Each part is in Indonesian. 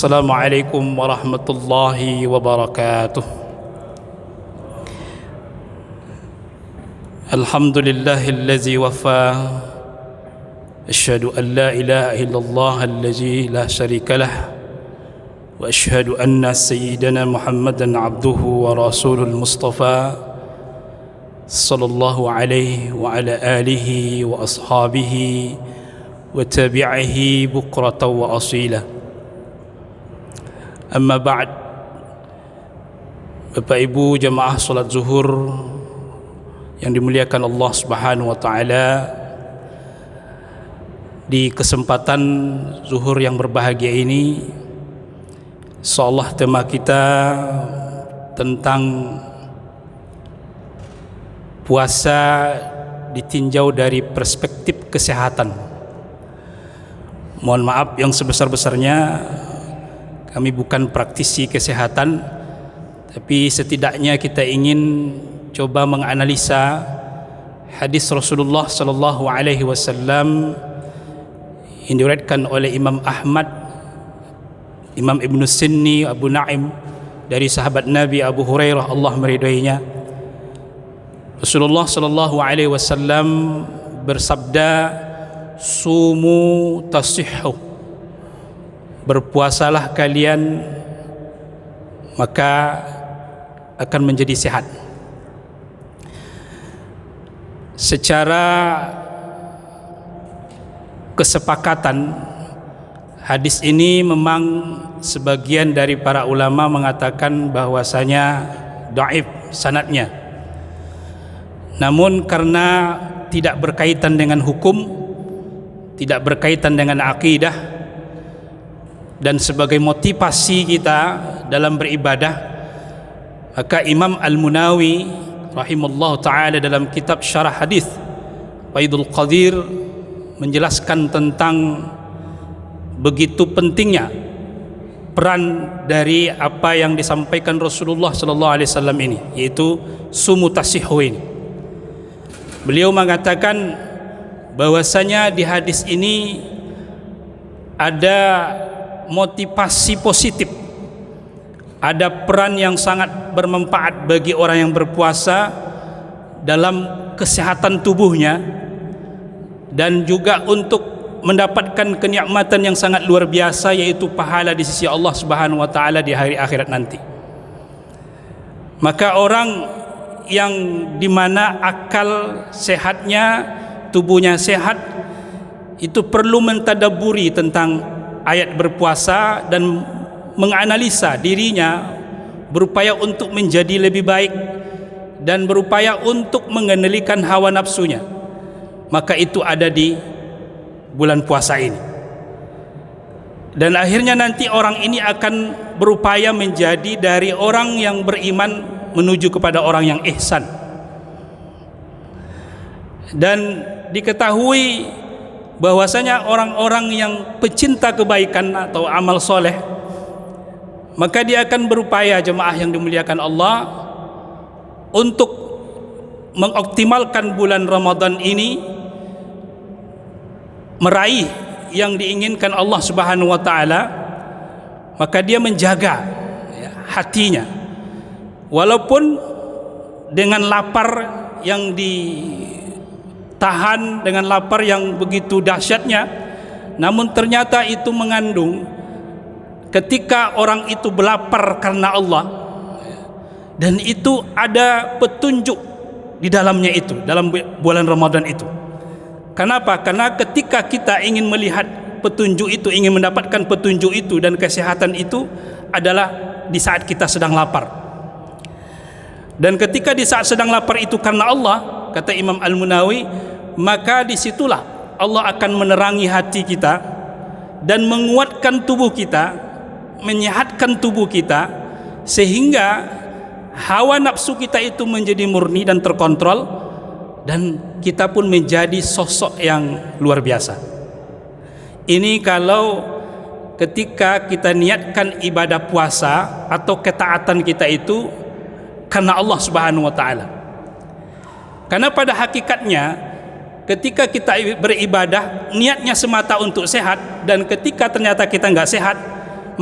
Assalamualaikum warahmatullahi wabarakatuh. Alhamdulillahillazi wafa. Asyhadu an la ilaha illallah allazi la syarikalah. Wa asyhadu anna sayyidana Muhammadan abduhu wa rasulul mustafa sallallahu alaihi wa ala alihi wa ashabihi wa tabi'ihi bukratan wa asila. Amma ba'd. Bapak Ibu jemaah salat zuhur yang dimuliakan Allah Subhanahu wa taala, di kesempatan zuhur yang berbahagia ini insyaallah tema kita tentang puasa ditinjau dari perspektif kesehatan. Mohon maaf yang sebesar-besarnya, kami bukan praktisi kesehatan, tapi setidaknya kita ingin coba menganalisa hadis Rasulullah sallallahu alaihi wasallam yang diriwayatkan oleh Imam Ahmad, Imam Ibnu Sunni, Abu Naim, dari sahabat Nabi Abu Hurairah, Allah meridainya. Rasulullah sallallahu alaihi wasallam bersabda, "Sumu tasihhu." Berpuasalah kalian maka akan menjadi sehat. Secara kesepakatan, hadis ini memang sebagian dari para ulama mengatakan bahwasanya dhaif sanadnya. Namun karena tidak berkaitan dengan hukum, tidak berkaitan dengan akidah, dan sebagai motivasi kita dalam beribadah, maka Imam Al-Munawi rahimahullah ta'ala dalam kitab syarah hadis Faidul Qadir menjelaskan tentang begitu pentingnya peran dari apa yang disampaikan Rasulullah sallallahu alaihi wasallam ini, yaitu sumu tasihhu ini. Beliau mengatakan bahwasanya di hadis ini ada motivasi positif, ada peran yang sangat bermanfaat bagi orang yang berpuasa dalam kesehatan tubuhnya, dan juga untuk mendapatkan kenikmatan yang sangat luar biasa, yaitu pahala di sisi Allah Subhanahu wa taala di hari akhirat nanti. Maka orang yang dimana akal sehatnya, tubuhnya sehat, itu perlu mentadaburi tentang ayat berpuasa dan menganalisa dirinya, berupaya untuk menjadi lebih baik dan berupaya untuk mengendalikan hawa nafsunya. Maka itu ada di bulan puasa ini, dan akhirnya nanti orang ini akan berupaya menjadi dari orang yang beriman menuju kepada orang yang ihsan. Dan diketahui bahwasanya orang-orang yang pecinta kebaikan atau amal soleh, maka dia akan berupaya, jemaah yang dimuliakan Allah, untuk mengoptimalkan bulan Ramadan ini, meraih yang diinginkan Allah Subhanahu wa taala. Maka dia menjaga hatinya, walaupun dengan lapar yang tahan, dengan lapar yang begitu dahsyatnya, namun ternyata itu mengandung, ketika orang itu berlapar karena Allah, dan itu ada petunjuk di dalamnya itu, dalam bulan Ramadan itu. Kenapa? Karena ketika kita ingin melihat petunjuk itu, ingin mendapatkan petunjuk itu dan kesehatan itu, adalah di saat kita sedang lapar. Dan ketika di saat sedang lapar itu karena Allah, kata Imam Al-Munawi, maka disitulah Allah akan menerangi hati kita dan menguatkan tubuh kita, menyehatkan tubuh kita, sehingga hawa nafsu kita itu menjadi murni dan terkontrol, dan kita pun menjadi sosok yang luar biasa. Ini kalau ketika kita niatkan ibadah puasa atau ketaatan kita itu karena Allah Subhanahu wa taala. Karena pada hakikatnya ketika kita beribadah niatnya semata untuk sehat, dan ketika ternyata kita nggak sehat,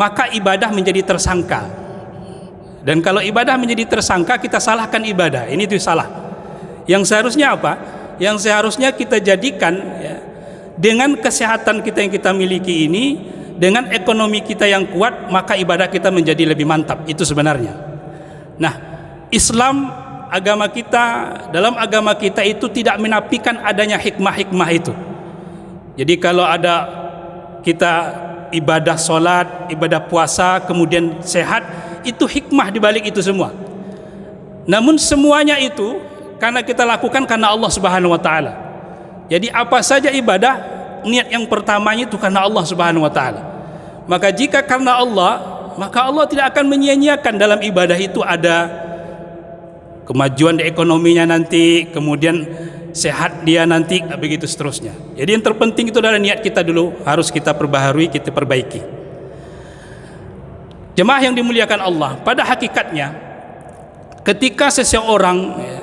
maka ibadah menjadi tersangka. Dan kalau ibadah menjadi tersangka, kita salahkan ibadah. Ini tuh salah. Yang seharusnya apa? Yang seharusnya kita jadikan, ya, dengan kesehatan kita yang kita miliki ini, dengan ekonomi kita yang kuat, maka ibadah kita menjadi lebih mantap. Itu sebenarnya. Nah, Islam, agama kita, dalam agama kita itu tidak menafikan adanya hikmah-hikmah itu. Jadi kalau ada kita ibadah sholat, ibadah puasa, kemudian sehat, itu hikmah dibalik itu semua. Namun semuanya itu karena kita lakukan karena Allah Subhanahu wa taala. Jadi apa saja ibadah, niat yang pertamanya itu karena Allah Subhanahu wa taala. Maka jika karena Allah, maka Allah tidak akan menyia-nyiakan dalam ibadah itu ada kemajuan di ekonominya nanti, kemudian sehat dia nanti, begitu seterusnya. Jadi yang terpenting itu adalah niat kita dulu, harus kita perbaharui, kita perbaiki. Jemaah yang dimuliakan Allah, pada hakikatnya ketika seseorang, ya,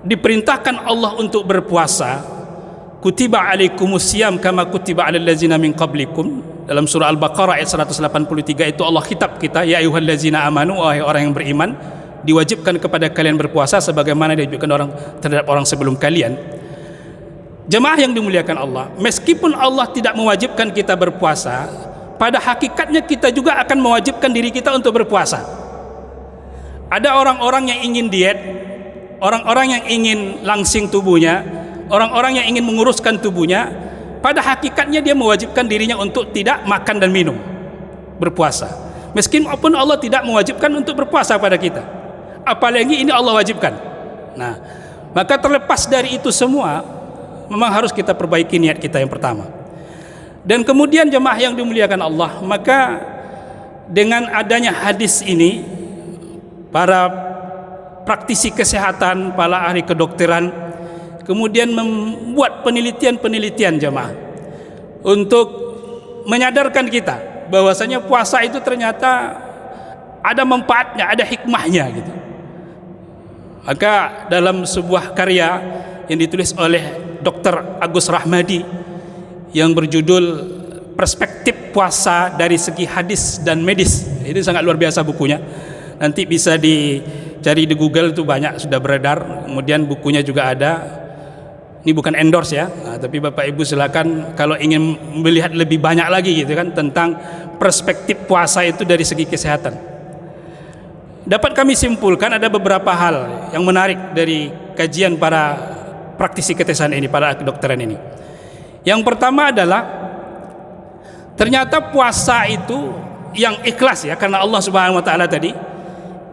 diperintahkan Allah untuk berpuasa, kutiba alaikumusiyam kama kutiba alal ladzina min qablikum, dalam surah Al-Baqarah ayat 183 itu Allah khitab kita, ya ayyuhallazina amanu, wahai orang yang beriman, diwajibkan kepada kalian berpuasa sebagaimana diwajibkan orang terhadap orang sebelum kalian. Jemaah yang dimuliakan Allah, meskipun Allah tidak mewajibkan kita berpuasa, pada hakikatnya kita juga akan mewajibkan diri kita untuk berpuasa. Ada orang-orang yang ingin diet, orang-orang yang ingin langsing tubuhnya, orang-orang yang ingin menguruskan tubuhnya, pada hakikatnya dia mewajibkan dirinya untuk tidak makan dan minum, berpuasa. Meskipun Allah tidak mewajibkan untuk berpuasa pada kita, apalagi ini Allah wajibkan. Nah, maka terlepas dari itu semua, memang harus kita perbaiki niat kita yang pertama. Dan kemudian jemaah yang dimuliakan Allah, maka dengan adanya hadis ini, para praktisi kesehatan, para ahli kedokteran kemudian membuat penelitian-penelitian jemaah untuk menyadarkan kita bahwasanya puasa itu ternyata ada manfaatnya, ada hikmahnya gitu. Maka dalam sebuah karya yang ditulis oleh Dr. Agus Rahmadi yang berjudul Perspektif Puasa dari Segi Hadis dan Medis, ini sangat luar biasa bukunya. Nanti bisa dicari di Google, itu banyak sudah beredar. Kemudian bukunya juga ada. Ini bukan endorse ya, tapi Bapak Ibu silakan kalau ingin melihat lebih banyak lagi gitu kan tentang perspektif puasa itu dari segi kesehatan. Dapat kami simpulkan ada beberapa hal yang menarik dari kajian para praktisi kesehatan ini, para kedokteran ini. Yang pertama adalah ternyata puasa itu yang ikhlas ya karena Allah Subhanahu wa taala tadi,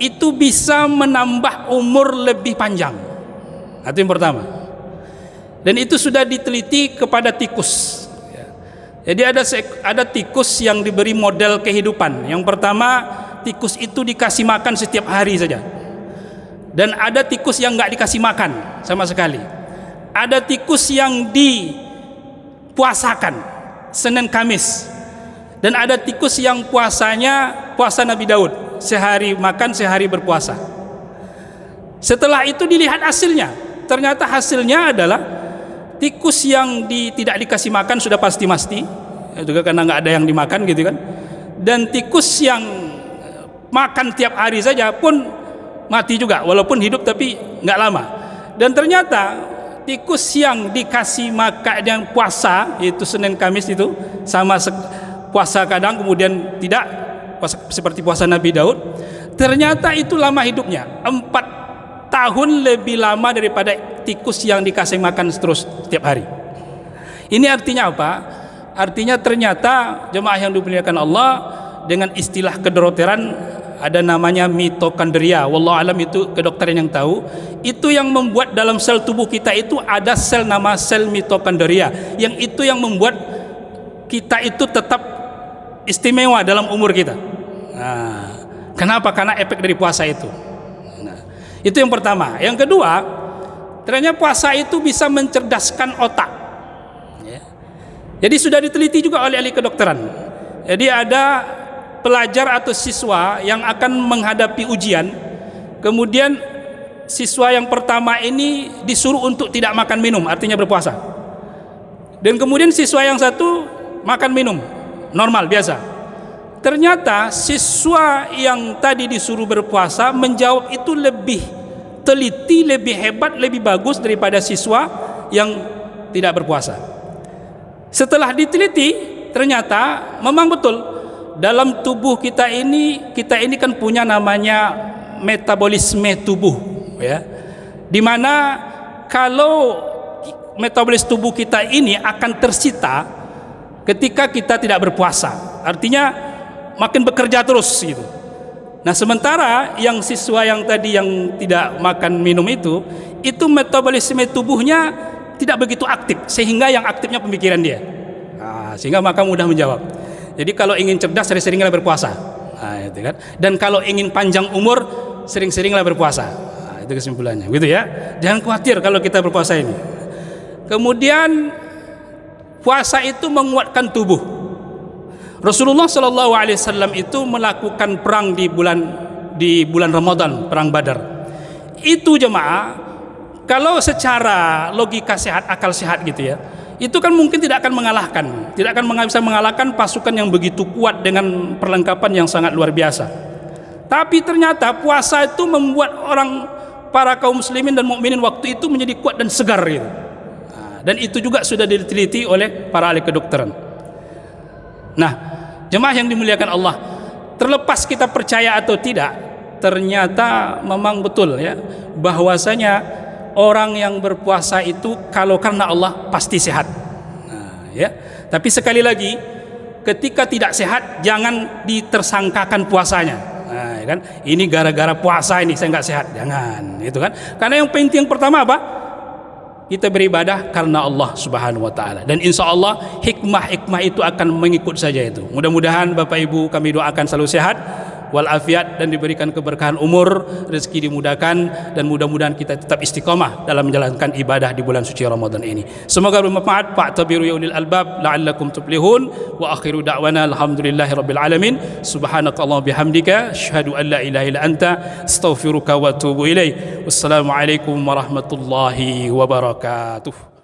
itu bisa menambah umur lebih panjang. Itu yang pertama. Dan itu sudah diteliti kepada tikus. Jadi ada tikus yang diberi model kehidupan. Yang pertama, tikus itu dikasih makan setiap hari saja. Dan ada tikus yang nggak dikasih makan sama sekali. Ada tikus yang dipuasakan Senin Kamis. Dan ada tikus yang puasanya puasa Nabi Daud, sehari makan sehari berpuasa. Setelah itu dilihat hasilnya, ternyata hasilnya adalah tikus yang tidak dikasih makan sudah pasti mati, juga karena nggak ada yang dimakan gitu kan. Dan tikus yang makan tiap hari saja pun mati juga, walaupun hidup tapi nggak lama. Dan ternyata tikus yang dikasih makan yang puasa, yaitu Senin Kamis itu sama puasa kadang kemudian tidak puasa, seperti puasa Nabi Daud, ternyata itu lama hidupnya, 4 tahun lebih lama daripada tikus yang dikasih makan terus setiap hari. Ini artinya apa? Artinya ternyata jemaah yang dimuliakan Allah, dengan istilah kedokteran ada namanya mitokondria. Wallahu alam, itu kedokteran yang tahu. Itu yang membuat dalam sel tubuh kita itu ada sel nama sel mitokondria, yang itu yang membuat kita itu tetap istimewa dalam umur kita. Nah, kenapa? Karena efek dari puasa itu. Nah, itu yang pertama. Yang kedua, ternyata puasa itu bisa mencerdaskan otak. Ya. Jadi sudah diteliti juga oleh ahli kedokteran. Jadi ada pelajar atau siswa yang akan menghadapi ujian, kemudian siswa yang pertama ini disuruh untuk tidak makan minum, artinya berpuasa. Dan kemudian siswa yang satu makan minum normal biasa. ternyata siswa yang tadi disuruh berpuasa menjawab itu lebih teliti, lebih hebat, lebih bagus daripada siswa yang tidak berpuasa. Setelah diteliti, ternyata memang betul dalam tubuh kita ini kan punya namanya metabolisme tubuh, ya, dimana kalau metabolisme tubuh kita ini akan tersita ketika kita tidak berpuasa, artinya makin bekerja terus gitu. Nah, sementara yang siswa yang tadi yang tidak makan minum itu metabolisme tubuhnya tidak begitu aktif, sehingga yang aktifnya pemikiran dia. Nah, sehingga maka mudah menjawab. Jadi kalau ingin cerdas, sering-seringlah berpuasa. Nah, itu kan. Dan kalau ingin panjang umur, sering-seringlah berpuasa. Nah, itu kesimpulannya, gitu ya. Jangan khawatir kalau kita berpuasa ini. Kemudian puasa itu menguatkan tubuh. Rasulullah SAW itu melakukan perang di bulan Ramadan, perang Badar. Itu jemaah, kalau secara logika sehat, akal sehat gitu ya, itu kan mungkin tidak akan bisa mengalahkan pasukan yang begitu kuat dengan perlengkapan yang sangat luar biasa. Tapi ternyata puasa itu membuat para kaum muslimin dan mukminin waktu itu menjadi kuat dan segar gitu. Dan itu juga sudah diteliti oleh para ahli kedokteran. Nah, jemaah yang dimuliakan Allah, terlepas kita percaya atau tidak, ternyata memang betul ya, bahwasanya orang yang berpuasa itu kalau karena Allah pasti sehat. Nah, ya. Tapi sekali lagi, ketika tidak sehat jangan ditersangkakan puasanya. Nah, ya kan? Ini gara-gara puasa ini saya nggak sehat, jangan, itu kan? Karena yang penting pertama apa? Kita beribadah karena Allah Subhanahu wa taala, dan insya Allah hikmah itu akan mengikut saja itu. Mudah-mudahan Bapak Ibu kami doakan selalu sehat walafiat dan diberikan keberkahan umur, rezeki dimudahkan, dan mudah-mudahan kita tetap istiqamah dalam menjalankan ibadah di bulan suci Ramadan ini. Semoga bermanfaat. Fa'tabiru ya ulil albab la'allakum tuflihun. Wa akhiru da'wana alhamdulillahirabbil alamin. Subhanakallahumma bihamdika asyhadu an la ilaha illa anta astaghfiruka wa atubu ilaik. Wassalamualaikum warahmatullahi wabarakatuh.